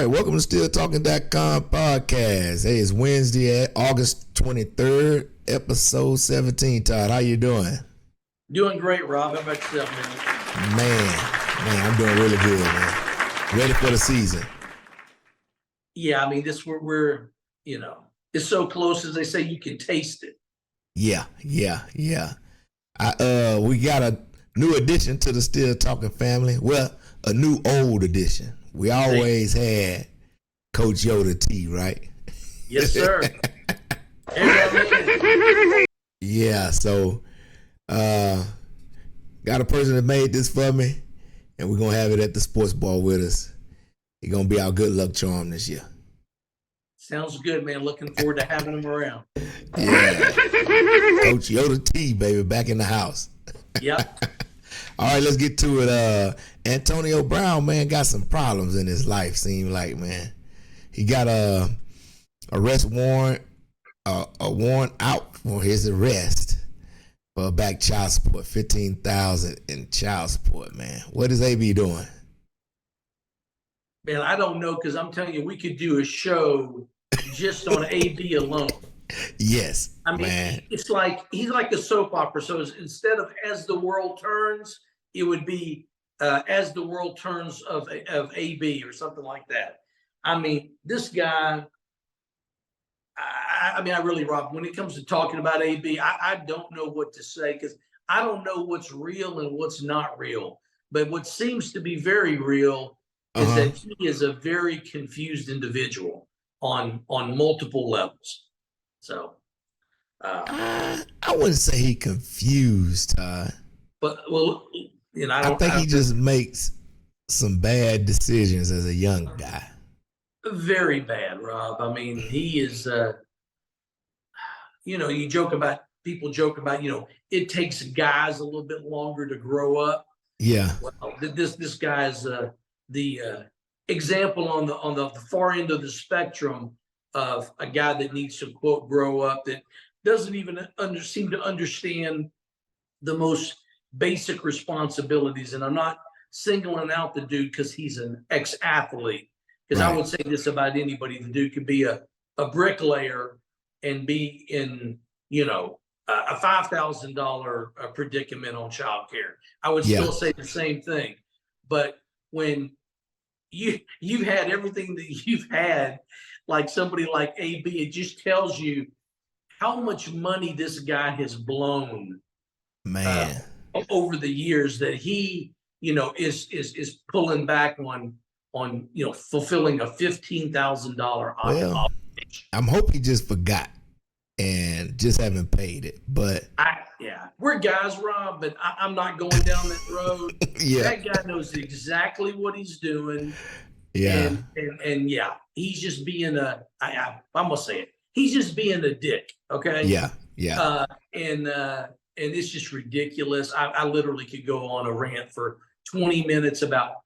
right, welcome to StillTalking.com podcast. Hey, it's Wednesday, August 23rd, episode 17. Todd, how you doing? Doing great, Rob. How about yourself, man? Man, I'm doing really good, man. Ready for the season. Yeah, I mean, we're it's so close, as they say, you can taste it. Yeah. We got a new addition to the Still Talking family. Well, a new old addition. We always had Coach Yoda T, right? Yes, sir. Yeah, so got a person that made this for me, and we're gonna have it at the sports bar with us. He's gonna be our good luck charm this year. Sounds good, man. Looking forward to having him around. Yeah. Coach Yoda T, baby, back in the house. Yep. All right, let's get to it. Antonio Brown, man, got some problems in his life, seem like, man. He got a arrest warrant, a warrant out for his arrest for back child support, $15,000 in child support, man. What is AB doing? Man, I don't know, because I'm telling you, we could do a show just on AB alone. Yes, I mean, man. It's like he's like a soap opera. So instead of As the World Turns, it would be As the World Turns of AB or something like that. I mean, this guy, I really, Rob, when it comes to talking about AB, I don't know what to say, because I don't know what's real and what's not real. But what seems to be very real is that he is a very confused individual on multiple levels. So I wouldn't say he confused, Todd. But I think he just makes some bad decisions as a young guy. Very bad, Rob. I mean, he is. People joke about, it takes guys a little bit longer to grow up. Yeah. Well, this guy is the example on the far end of the spectrum of a guy that needs to, quote, grow up, that doesn't even seem to understand the most basic responsibilities. And I'm not singling out the dude because he's an ex-athlete, because I would say this about anybody. The dude could be a bricklayer and be in, a $5,000 predicament on childcare. I would still say the same thing. But when you've had everything that you've had, like somebody like AB, it just tells you how much money this guy has blown, man, over the years, that he, is pulling back on fulfilling a $15,000 obligation. I'm hoping he just forgot and just haven't paid it. But we're guys, Rob, but I'm not going down that road. That guy knows exactly what he's doing. Yeah. And he's just being I'm gonna say it. He's just being a dick. Okay. Yeah. And it's just ridiculous. I literally could go on a rant for 20 minutes about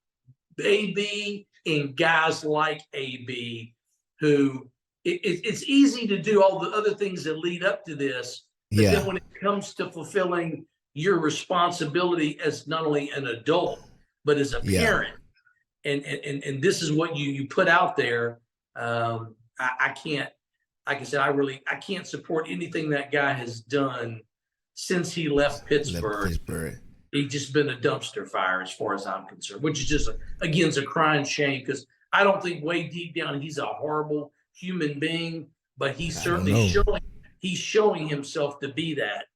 AB and guys like AB, who it's easy to do all the other things that lead up to this. But then when it comes to fulfilling your responsibility as not only an adult, but as a parent, and this is what you put out there. I can't, like I said, I can't support anything that guy has done since he left Pittsburgh. He's just been a dumpster fire as far as I'm concerned, which is just again, it's a crying shame, because I don't think way deep down he's a horrible human being, but he's certainly showing himself to be that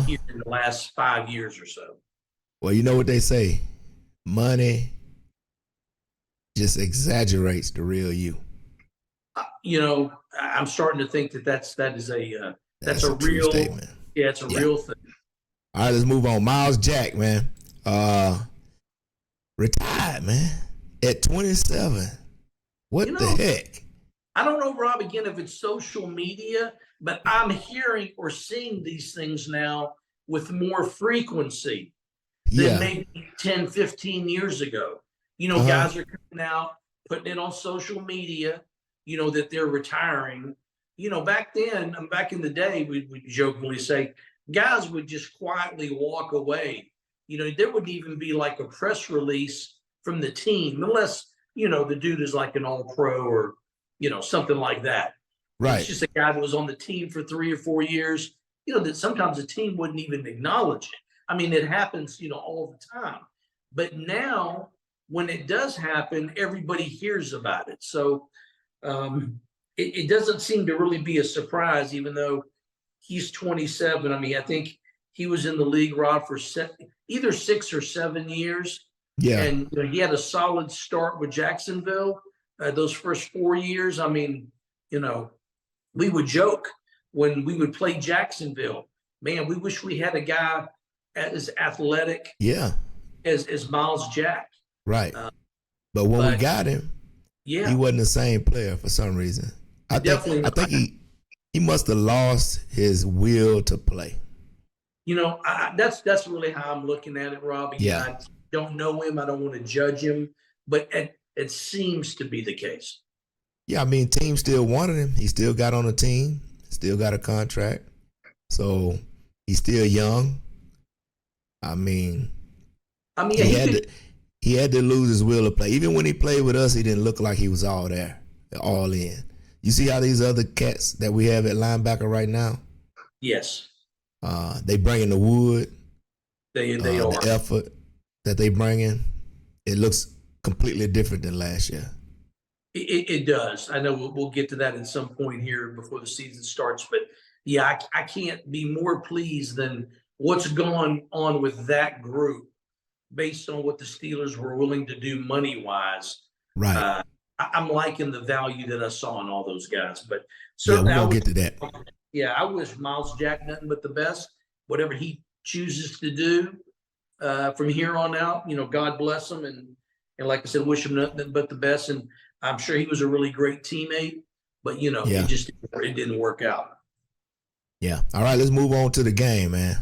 here in the last 5 years or so. Well, you know what they say, money just exaggerates the real you. I'm starting to think that's a real statement. Yeah, it's a real thing. All right, let's move on. Myles Jack, man, retired, man, at 27. What the heck? I don't know, Rob, again, if it's social media, but I'm hearing or seeing these things now with more frequency than maybe 10, 15 years ago. Guys are coming out, putting it on social media, that they're retiring. Back then, back in the day, we jokingly say guys would just quietly walk away. There wouldn't even be like a press release from the team unless the dude is like an all-pro or, something like that. It's Right. just a guy that was on the team for 3 or 4 years, that sometimes the team wouldn't even acknowledge it. I mean, it happens, all the time. But now, when it does happen, everybody hears about it. So it doesn't seem to really be a surprise, even though he's 27. I mean, I think he was in the league, Rob, for either 6 or 7 years. Yeah. And he had a solid start with Jacksonville those first 4 years. I mean, we would joke when we would play Jacksonville, man, we wish we had a guy as athletic Yeah. as Myles Jack. Right. But when we got him, Yeah, he wasn't the same player for some reason. I definitely think not. he must have lost his will to play. That's really how I'm looking at it, Rob. Again, Yeah. I don't know him. I don't want to judge him, but it seems to be the case. Yeah, I mean, team still wanted him. He still got on the team, still got a contract. So he's still young. I mean, Yeah, he had to lose his will to play. Even when he played with us, he didn't look like he was all there, all in. You see how these other cats that we have at linebacker right now? yes, They bring in the wood, they are the effort that they bring in. It looks completely different than last year. It does. I know we'll get to that at some point here before the season starts, but yeah, I can't be more pleased than what's going on with that group based on what the Steelers were willing to do money wise. Right. I'm liking the value that I saw in all those guys, but Yeah, certainly we're going to get to that. yeah, I wish Myles Jack nothing but the best. Whatever he chooses to do from here on out, God bless him, and like I said, wish him nothing but the best. And I'm sure he was a really great teammate, but Yeah. it didn't work out. Yeah. All right, let's move on to the game, man.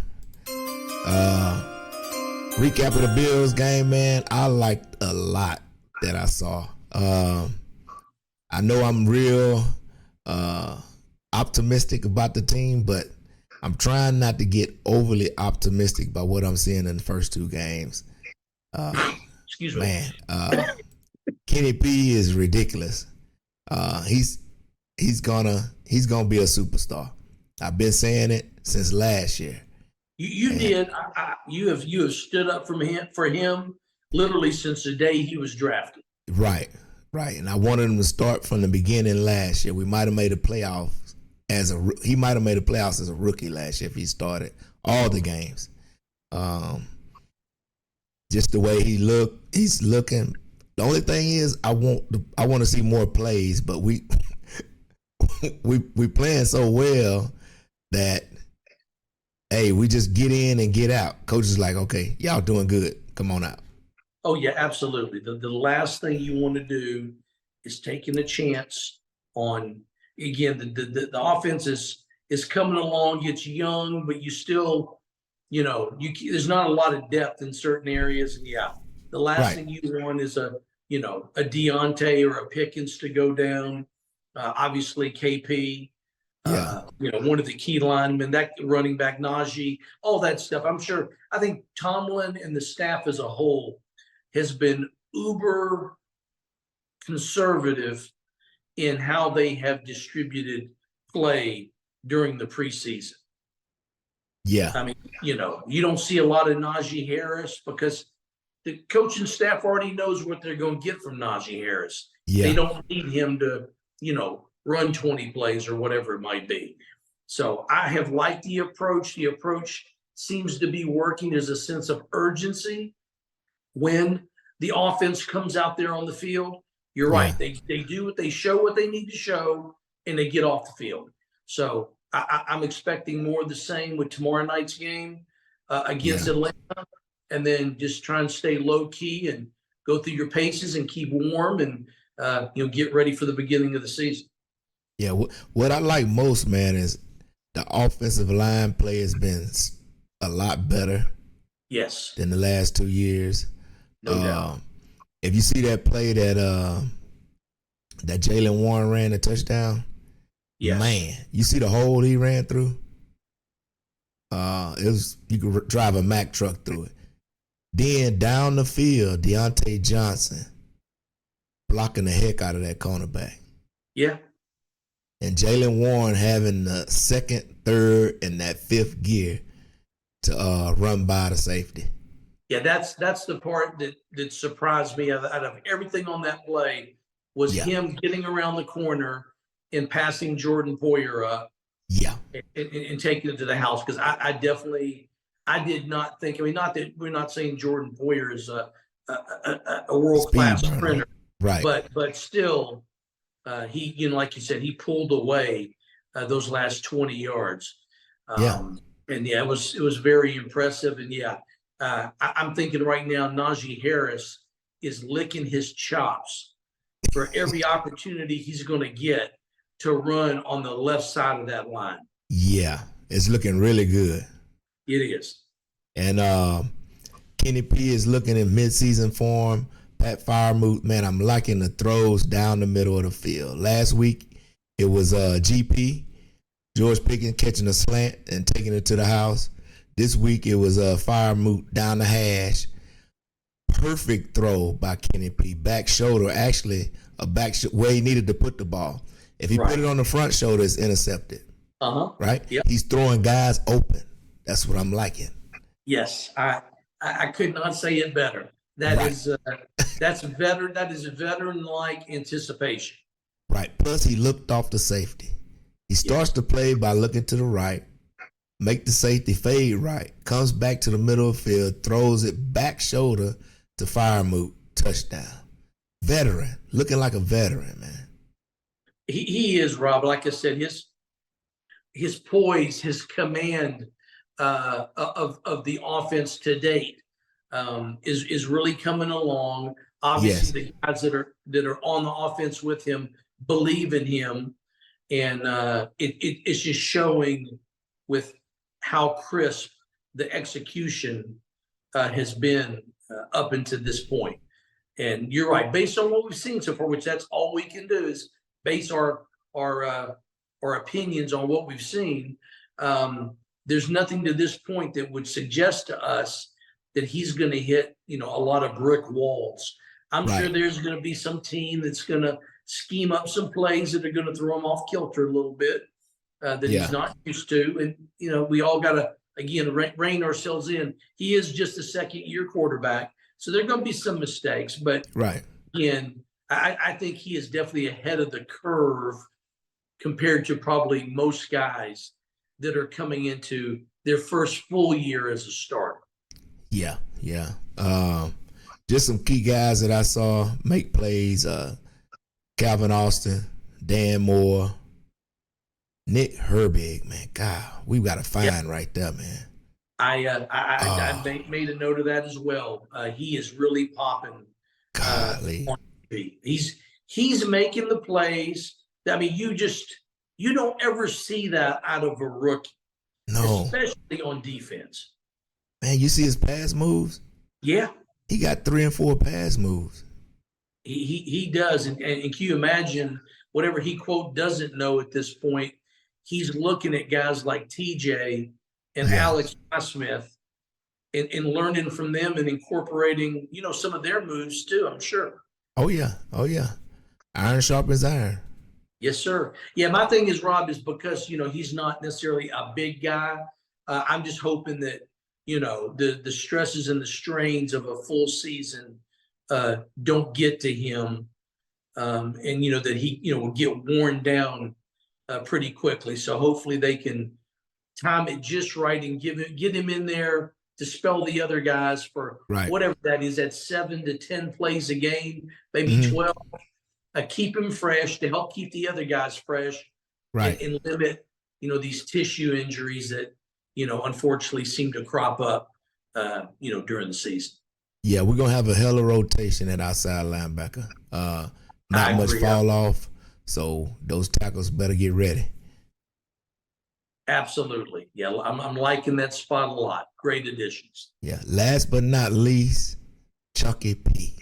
Recap of the Bills game, man. I liked a lot that I saw. I know I'm real optimistic about the team, but I'm trying not to get overly optimistic by what I'm seeing in the first two games. Excuse me. Man, Kenny P is ridiculous. He's gonna be a superstar. I've been saying it since last year. You did. You have stood up for him literally since the day he was drafted. Right. And I wanted him to start from the beginning last year. We might have made a playoffs he might have made a playoffs as a rookie last year if he started all the games. Just the way he's looking. The only thing is, I want to see more plays, but we playing so well that, hey, we just get in and get out. Coach is like, okay, y'all doing good. Come on out. Oh yeah, absolutely. The last thing you want to do is taking a chance on, again, the offense is coming along. It's young, but you still, there's not a lot of depth in certain areas. And yeah, the last thing you want is a Deontay or a Pickens to go down. Obviously KP. Yeah. One of the key linemen, that running back Najee, all that stuff. I think Tomlin and the staff as a whole has been uber conservative in how they have distributed play during the preseason. Yeah. I mean, you don't see a lot of Najee Harris because the coaching staff already knows what they're going to get from Najee Harris. Yeah. They don't need him to, run 20 plays or whatever it might be. So I have liked the approach. The approach seems to be working. There's a sense of urgency when the offense comes out there on the field. You're right. They do what they show what they need to show, and they get off the field. So I'm expecting more of the same with tomorrow night's game against Atlanta, and then just try and stay low key and go through your paces and keep warm and get ready for the beginning of the season. Yeah, what I like most, man, is the offensive line play has been a lot better. Yes. Than the last 2 years. No doubt. If you see that play that Jaylen Warren ran a touchdown, yes. Man, you see the hole he ran through? You could drive a Mack truck through it. Then down the field, Deontay Johnson blocking the heck out of that cornerback. Yeah. And Jalen Warren having the second, third, and that fifth gear to run by the safety. Yeah, that's the part that surprised me out of everything on that play was him getting around the corner and passing Jordan Poyer up. Yeah. And taking it to the house, because I did not think, I mean, not that we're not saying Jordan Poyer is a world-class sprinter, right? But still, he, you know, like you said, he pulled away those last 20 yards. And yeah, it was very impressive. And yeah, I'm thinking right now, Najee Harris is licking his chops for every opportunity he's going to get to run on the left side of that line. Yeah, it's looking really good. It is. And Kenny P is looking in midseason form. Pat Freiermuth, man, I'm liking the throws down the middle of the field. Last week, it was GP, George Pickett catching a slant and taking it to the house. This week, it was Freiermuth down the hash. Perfect throw by Kenny P. Back shoulder, actually, where he needed to put the ball. If he put it on the front shoulder, it's intercepted. Right? Yep. He's throwing guys open. That's what I'm liking. Yes, I could not say it better. That is veteran-like anticipation. Right. Plus, he looked off the safety. He starts the play by looking to the right, make the safety fade right, comes back to the middle of the field, throws it back shoulder to Freiermuth, touchdown. Veteran, looking like a veteran, man. He is, Rob. Like I said, his poise, his command of the offense to date is really coming along. Obviously, the guys that are on the offense with him believe in him, and it's just showing with how crisp the execution has been up until this point. And you're right, based on what we've seen so far, which that's all we can do is base our opinions on what we've seen. There's nothing to this point that would suggest to us that he's going to hit, a lot of brick walls. I'm sure there's going to be some team that's going to scheme up some plays that are going to throw him off kilter a little bit that he's not used to. And, we all got to, again, rein ourselves in. He is just a second-year quarterback, so there are going to be some mistakes. But, again, I think he is definitely ahead of the curve compared to probably most guys that are coming into their first full year as a starter. Yeah. Just some key guys that I saw make plays, Calvin Austin, Dan Moore, Nick Herbig, man. God, we've got a find right there, man. I made a note of that as well. He is really popping. Golly. He's making the plays. I mean, you don't ever see that out of a rookie. No. Especially on defense. Man, you see his pass moves? Yeah. He got 3 and 4 pass moves. He does. And can you imagine whatever he, quote, doesn't know at this point, he's looking at guys like TJ and Alex Smith and learning from them and incorporating, some of their moves too, I'm sure. Oh, yeah. Iron sharpens iron. Yes, sir. Yeah, my thing is, Rob, is because, he's not necessarily a big guy. I'm just hoping that, the stresses and the strains of a full season don't get to him and, that he, will get worn down pretty quickly. So hopefully they can time it just right and get him in there to spell the other guys for whatever that is, at 7 to 10 plays a game, maybe 12. Keep him fresh to help keep the other guys fresh, and limit, these tissue injuries that, unfortunately seem to crop up, during the season. Yeah, we're gonna have a hell of rotation at outside linebacker. Not much fall off, so those tackles better get ready. Absolutely, yeah, I'm liking that spot a lot. Great additions. Yeah, last but not least, Chucky P.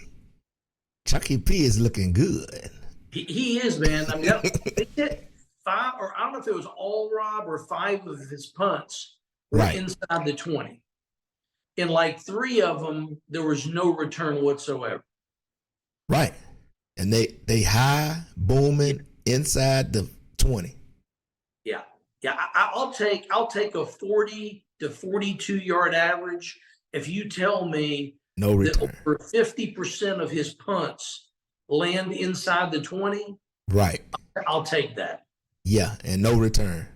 Chucky P is looking good. He is, man. I mean, they hit 5, or I don't know if it was all Rob or 5 of his punts were inside the 20. In like 3 of them, there was no return whatsoever. Right. And they high booming inside the 20. Yeah. Yeah. I'll take a 40 to 42 yard average. If you tell me No that return. over 50% of his punts land inside the 20, Right. I'll take that. Yeah, and no return.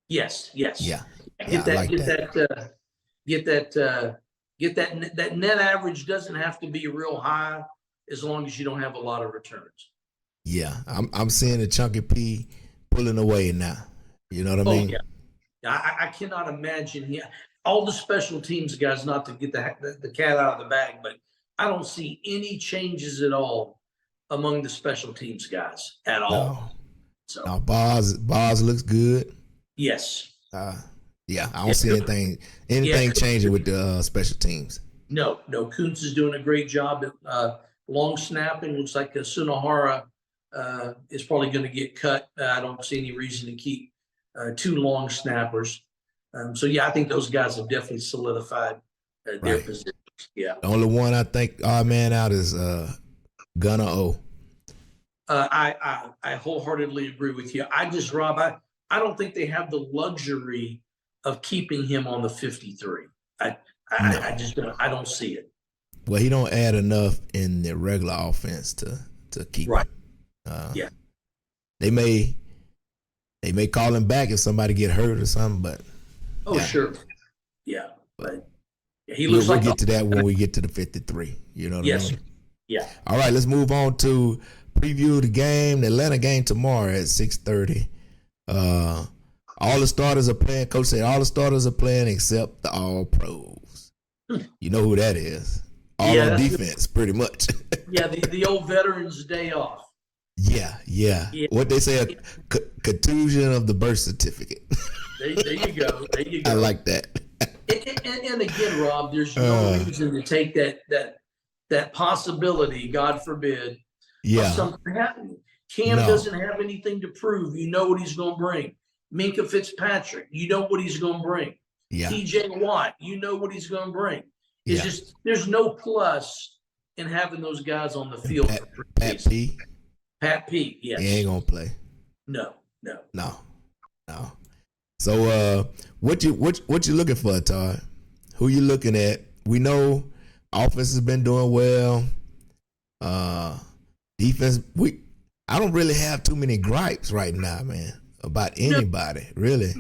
Yes. Yes. Yeah. Get Yeah, I that, like get that. that, get that net average doesn't have to be real high as long as you don't have a lot of returns. Yeah. I'm seeing the Chunky P pulling away now. You know what I Oh mean? yeah. I cannot imagine all the special teams guys, not to get the cat out of the bag, but I don't see any changes at all among the special teams guys at No. all. So No, Bars looks good. yes. Yeah, I don't Yeah, see yeah. anything changing with the special teams. No, Kuntz is doing a great job at long snapping. Looks like Sunahara is probably going to get cut. I don't see any reason to keep two long snappers. So yeah, I think those guys have definitely solidified their Right. positions. Yeah. The only one I think odd man out is Gunner O. I wholeheartedly agree with you. Rob, I don't think they have the luxury of keeping him on the 53. I just don't see it. Well, he don't add enough in the regular offense to keep Right. him. Yeah. They may call him back if somebody get hurt or something, but Oh, sure. Yeah. But he we'll looks like get to that when we get to the 53. You know what I yes. mean? Yeah. All right, let's move on to preview the game, the Atlanta game tomorrow at 6:30. All the starters are playing. Coach said all the starters are playing except the All Pros. You know who that is? All on defense, pretty much. Yeah, the old Veterans Day off. Yeah. What they say, a contusion of the birth certificate. There you go. I like that. And again, Rob, there's no reason to take that possibility, God forbid, of something happening. Cam doesn't have anything to prove. You know what he's going to bring. Minka Fitzpatrick, you know what he's going to bring. Yeah. TJ Watt, you know what he's going to bring. It's just there's no plus in having those guys on the field. Pat P, yes. He ain't gonna play. No. So what you looking for, Todd? Who you looking at? We know offense has been doing well. Defense, I don't really have too many gripes right now, man, about anybody, really.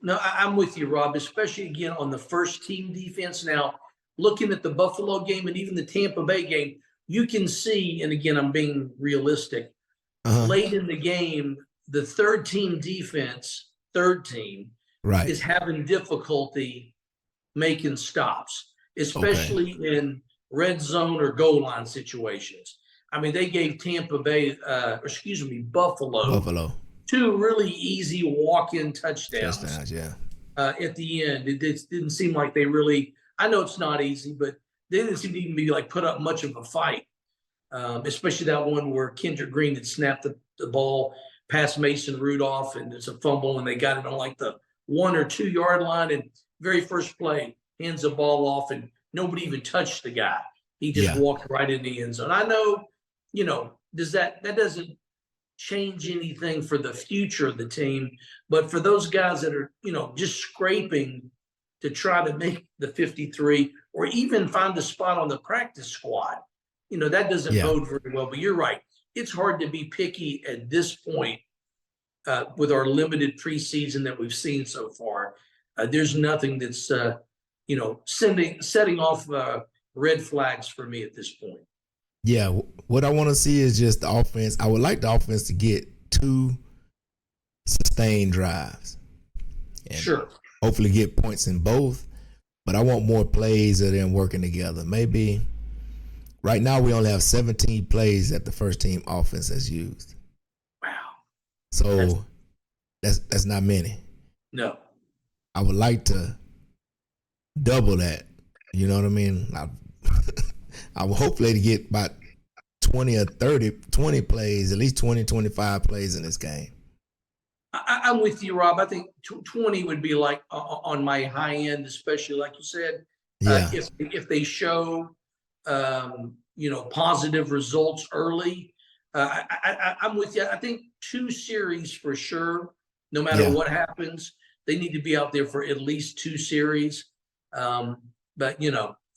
No, I'm with you, Rob, especially again on the first team defense. Now, looking at the Buffalo game and even the Tampa Bay game, you can see, and again, I'm being realistic, late in the game, the third team defense, is having difficulty making stops, especially in red zone or goal line situations. I mean, they gave Buffalo two really easy walk-in touchdowns. At the end. It didn't seem like they really, I know it's not easy, but they didn't seem to even be like put up much of a fight. Especially that one where Kendrick Green had snapped the ball past Mason Rudolph and it's a fumble and they got it on like the 1 or 2 yard line, and very first play hands the ball off and nobody even touched the guy. He just walked right in the end zone. I know, that doesn't change anything for the future of the team, but for those guys that are, just scraping to try to make the 53 or even find a spot on the practice squad, that doesn't bode very well. But you're right. It's hard to be picky at this point with our limited preseason that we've seen so far. There's nothing that's, setting off red flags for me at this point. Yeah, what I want to see is just the offense. I would like the offense to get 2 sustained drives. And hopefully get points in both. But I want more plays of them working together. Maybe right now we only have 17 plays that the first team offense has used. Wow. So that's not many. No. I would like to double that. You know what I mean? I would hopefully to get about 20 plays, at least 20, 25 plays in this game. I'm with you, Rob. I think 20 would be like on my high end, especially like you said. If they show, positive results early, I'm with you. I think 2 series for sure. No matter Yeah. what happens, they need to be out there for at least 2 series. But you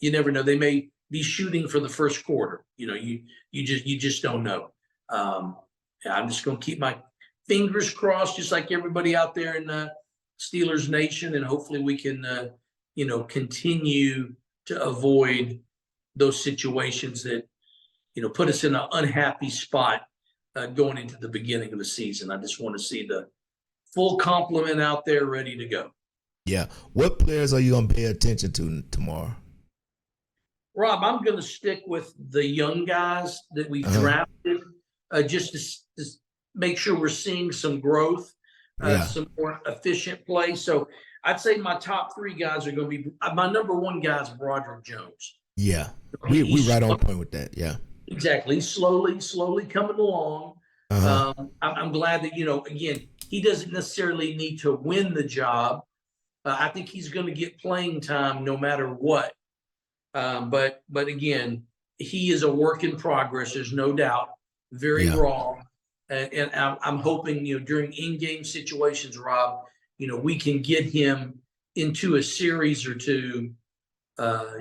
never know. They may be shooting for the first quarter. You just don't know. I'm just going to keep my fingers crossed, just like everybody out there in Steelers Nation, and hopefully we can, continue to avoid those situations that put us in an unhappy spot going into the beginning of the season. I just want to see the full complement out there ready to go. Yeah. What players are you going to pay attention to tomorrow? Rob, I'm going to stick with the young guys that we've drafted just to make sure we're seeing some growth, some more efficient play. So I'd say my top 3 guys are going to be my number 1 guy is Broderick Jones. Yeah. We right on point with that. Yeah. Exactly. He's slowly coming along. I'm glad that, again, he doesn't necessarily need to win the job. I think he's going to get playing time no matter what. But again, he is a work in progress. There's no doubt. Very raw. And I'm hoping, during in-game situations, Rob, we can get him into a series or 2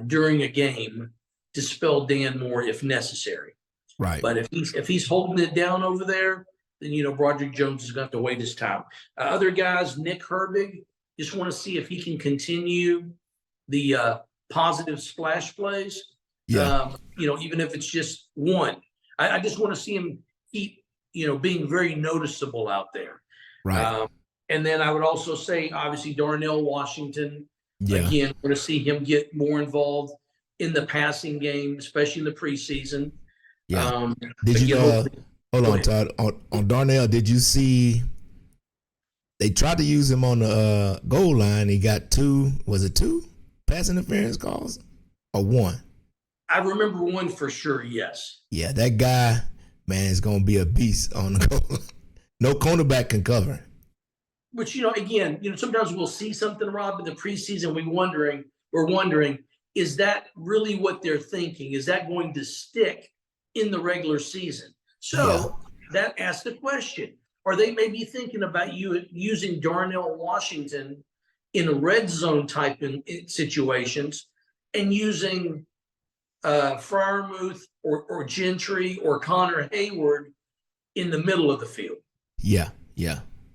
during a game to spell Dan more if necessary. Right. But if he's holding it down over there, then Broderick Jones is going to have to wait his time. Other guys, Nick Herbig, just want to see if he can continue the positive splash plays. Yeah. Even if it's just one. I just want to see him keep being very noticeable out there. Right. And then I would also say, obviously, Darnell Washington. Yeah. Again, want to see him get more involved in the passing game, especially in the preseason. Yeah. Did you hold on, Todd? On Darnell, did you see they tried to use him on the goal line? He got 2 pass interference calls or 1? I remember 1 for sure, yes. Yeah, that guy, man, is going to be a beast on the goal. No cornerback can cover. But, again, sometimes we'll see something, Rob, in the preseason. We're wondering, is that really what they're thinking? Is that going to stick in the regular season? So that asks the question, are they maybe thinking about using Darnell Washington in red zone type in situations and using Freiermuth or Gentry or Connor Hayward in the middle of the field? Yeah.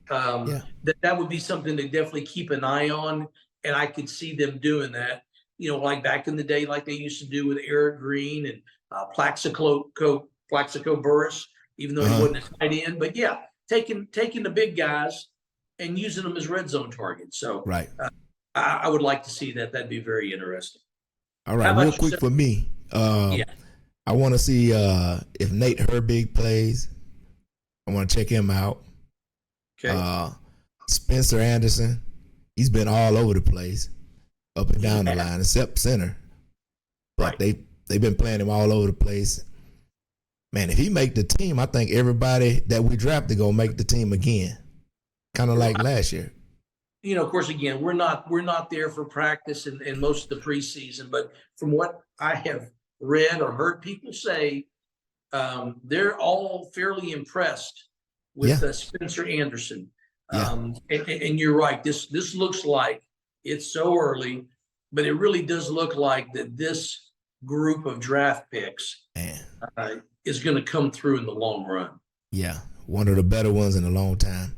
That would be something to definitely keep an eye on, and I could see them doing that. Like back in the day, like they used to do with Eric Green and Plaxico Burress, even though he wasn't a tight end. But taking the big guys and using them as red zone targets. So right. I would like to see that. That'd be very interesting. All right, real quick for me. I want to see if Nate Herbig plays. I want to check him out. Okay. Spencer Anderson, he's been all over the place, up and down the line, except center. But they've been playing him all over the place. Man, if he make the team, I think everybody that we drafted gonna make the team again, kind of like last year. Of course, again, we're not there for practice and most of the preseason, but from what I have read or heard people say, they're all fairly impressed with Spencer Anderson. And you're right. This looks like it's so early, but it really does look like that this group of draft picks is going to come through in the long run. Yeah, one of the better ones in a long time.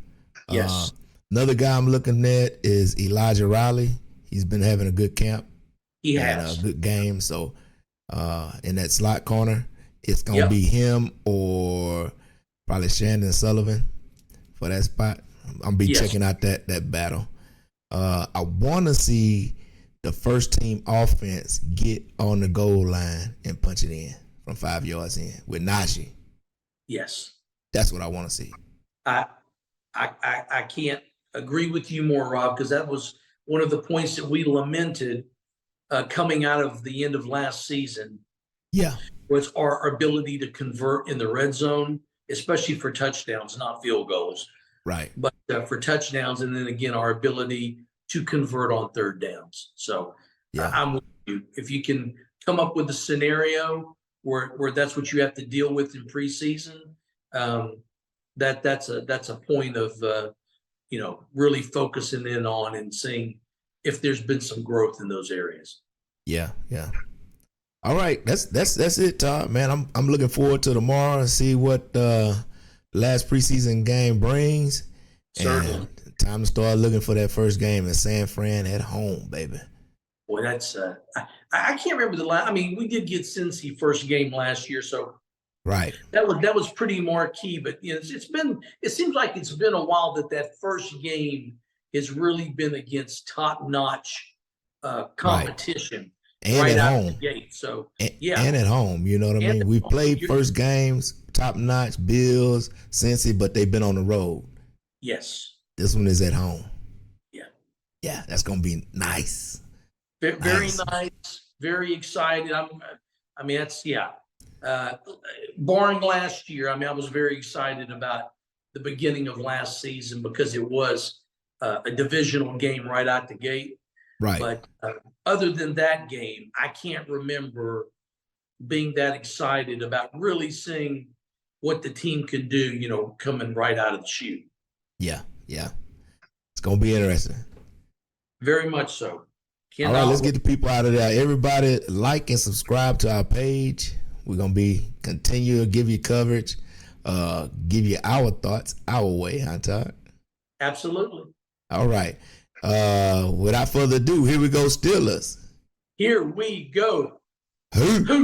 Yes. Another guy I'm looking at is Elijah Riley. He's been having a good camp. He has a good game. So in that slot corner, it's going to be him or probably Shandon Sullivan for that spot. I'm be checking out that battle. I want to see the first team offense get on the goal line and punch it in from 5 yards in with Najee. Yes. That's what I want to see. I can't agree with you more, Rob, because that was one of the points that we lamented coming out of the end of last season. Yeah. Was our ability to convert in the red zone, especially for touchdowns, not field goals. Right. But for touchdowns, and then again, our ability to convert on third downs. So I'm with you. If you can come up with a scenario where that's what you have to deal with in preseason, that's a point of really focusing in on and seeing if there's been some growth in those areas. Yeah, yeah. All right, that's it, Todd. Man, I'm looking forward to tomorrow and see what last preseason game brings. Certainly. And time to start looking for that first game in San Fran at home, baby. Boy, that's I can't remember the last. I mean, we did get Cincy first game last year, so Right. that was pretty marquee. But it seems like it's been a while that first game has really been against top notch competition. And right at out home. the gate. So and at home, you know what I mean? We played first games, top notch, Bills, Cincy, but they've been on the road. Yes. This one is at home. Yeah. Yeah, that's gonna be nice. Very nice. Very excited. Barring last year, I was very excited about the beginning of last season because it was a divisional game right out the gate. Right. But other than that game, I can't remember being that excited about really seeing what the team can do, coming right out of the chute. Yeah, yeah. It's going to be interesting. Very much so. All right, let's get the people out of there. Everybody like and subscribe to our page. We're going to continue to give you coverage, give you our thoughts our way, huh, Todd? Absolutely. All right. Without further ado, here we go, Steelers. Here we go. Who?